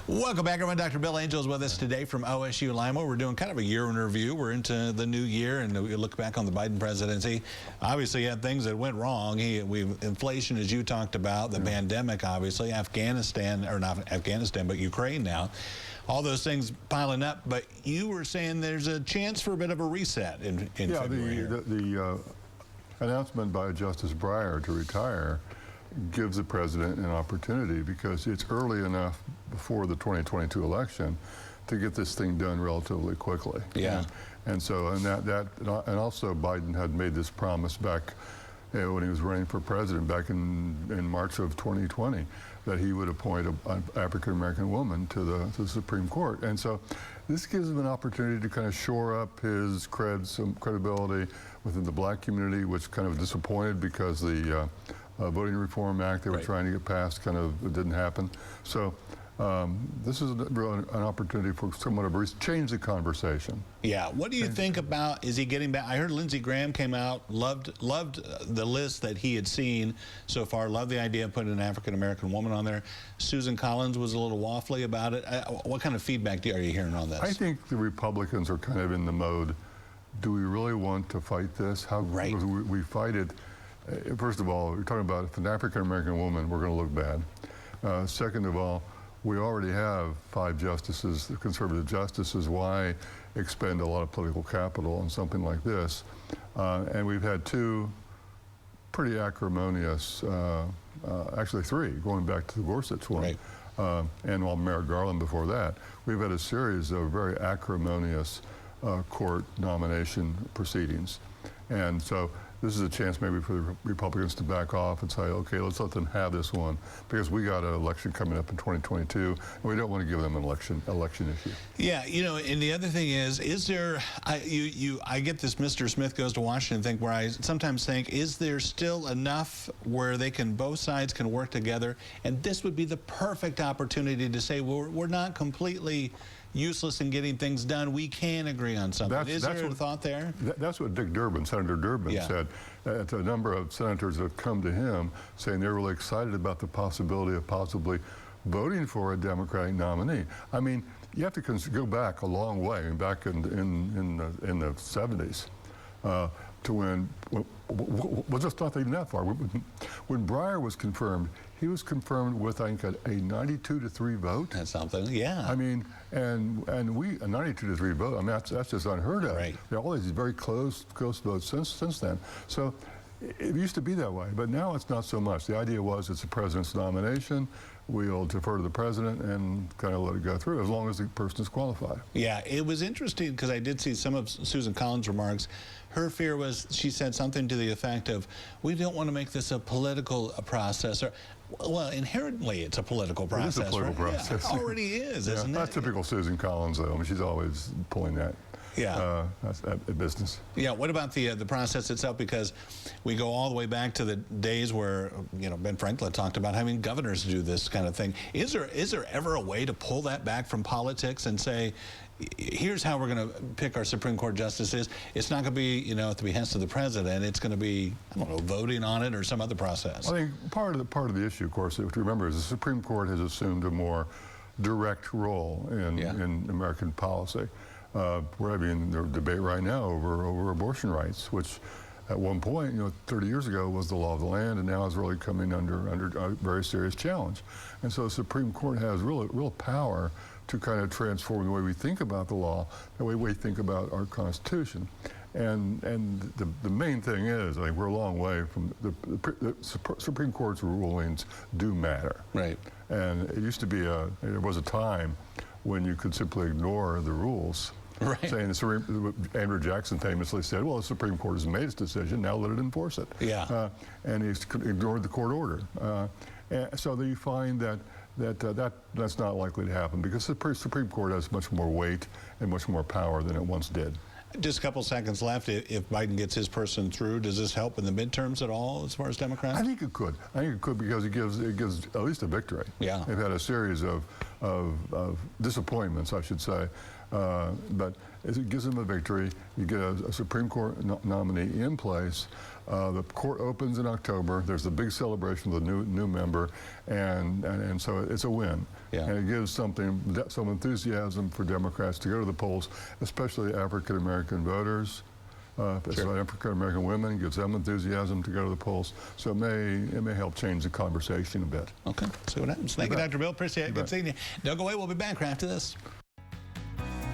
Welcome back, everyone. Dr. Bill Angel is with us today from OSU Lima. We're doing kind of a year in review. We're into the new year, and we look back on the Biden presidency. Obviously, he had things that went wrong. Inflation, as you talked about, the pandemic, obviously, Afghanistan, or not Afghanistan, but Ukraine now. All those things piling up. But you were saying there's a chance for a bit of a reset in February. The announcement by Justice Breyer to retire gives the president an opportunity, because it's early enough before the 2022 election to get this thing done relatively quickly. Yeah. And also Biden had made this promise back when he was running for president back in March of 2020, that he would appoint an African-American woman to the Supreme Court. And so this gives him an opportunity to kind of shore up his some credibility within the black community, which kind of disappointed because the Voting Reform Act they were trying to get passed it didn't happen. So this is an opportunity for somewhat of a change the conversation. Yeah. What do you think about, is he getting back? I heard Lindsey Graham came out, loved the list that he had seen so far, loved the idea of putting an African-American woman on there. Susan Collins was a little waffly about it. What kind of feedback are you hearing on this? I think the Republicans are kind of in the mode, do we really want to fight this? How we fight it? First of all, we're talking about if an African-American woman, we're going to look bad. Second of all, we already have 5 justices, conservative justices. Why expend a lot of political capital on something like this? And we've had 2 pretty acrimonious, actually 3, going back to the Gorsuch one, and Merrick Garland before that. We've had a series of very acrimonious court nomination proceedings. And so this is a chance maybe for the Republicans to back off and say, okay, let's let them have this one, because we got an election coming up in 2022, and we don't want to give them an election issue. Yeah, and the other thing is there, I get this Mr. Smith goes to Washington thing, where I sometimes think, is there still enough where both sides can work together? And this would be the perfect opportunity to say, well, we're not completely useless in getting things done. We can agree on something. Is there a thought there? That's what Senator Durbin said. A number of senators have come to him saying they're really excited about the possibility of possibly voting for a Democratic nominee. I mean, you have to go back a long way, back in the 70s, to when, well, just not even that far. When Breyer was confirmed, he was confirmed with, I think, a 92-3 vote. That's something, yeah. I mean, and a 92-3 vote, I mean, that's just unheard of. Right. There are all these very close votes since then. So it used to be that way, but now it's not so much. The idea was it's the president's nomination. We'll defer to the president and kind of let it go through, as long as the person is qualified. Yeah, it was interesting because I did see some of Susan Collins' remarks. Her fear was, she said something to the effect of, we don't want to make this a political process. Well, inherently, it's a political process. It is a political process. Yeah, it already is, isn't it? That's typical Susan Collins, though. I mean, she's always pulling that. Yeah. That's business. Yeah. What about the process itself? Because we go all the way back to the days where Ben Franklin talked about having governors do this kind of thing. Is there ever a way to pull that back from politics and say, here's how we're going to pick our Supreme Court justices? It's not going to be at the behest of the president. It's going to be, I don't know, voting on it or some other process. I think part of the issue, of course, to remember is the Supreme Court has assumed a more direct role in American policy. We're having the debate right now over abortion rights, which at one point, 30 years ago was the law of the land, and now is really coming under a very serious challenge. And so the Supreme Court has real power to kind of transform the way we think about the law, the way we think about our Constitution. And the main thing is, I think we're a long way from the Supreme Court's rulings do matter. Right. And it used to be there was a time when you could simply ignore the rules. Right. Saying Andrew Jackson famously said, well, the Supreme Court has made its decision, now let it enforce it. Yeah. And he's ignored the court order. And so you find that's not likely to happen, because the Supreme Court has much more weight and much more power than it once did. Just a couple seconds left. If Biden gets his person through, does this help in the midterms at all as far as Democrats? I think it could. I think it could, because it gives at least a victory. Yeah. They've had a series of of disappointments, I should say. But it gives them a victory. You get a Supreme Court nominee in place. The court opens in October. There's a big celebration of the new member, and so it's a win. Yeah. And it gives some enthusiasm for Democrats to go to the polls, especially African American voters. Sure. African American women, gives them enthusiasm to go to the polls. So it may help change the conversation a bit. Okay, see what happens. Thank you, Dr. Bill. Appreciate it. Good seeing you. Don't go away. We'll be back after this.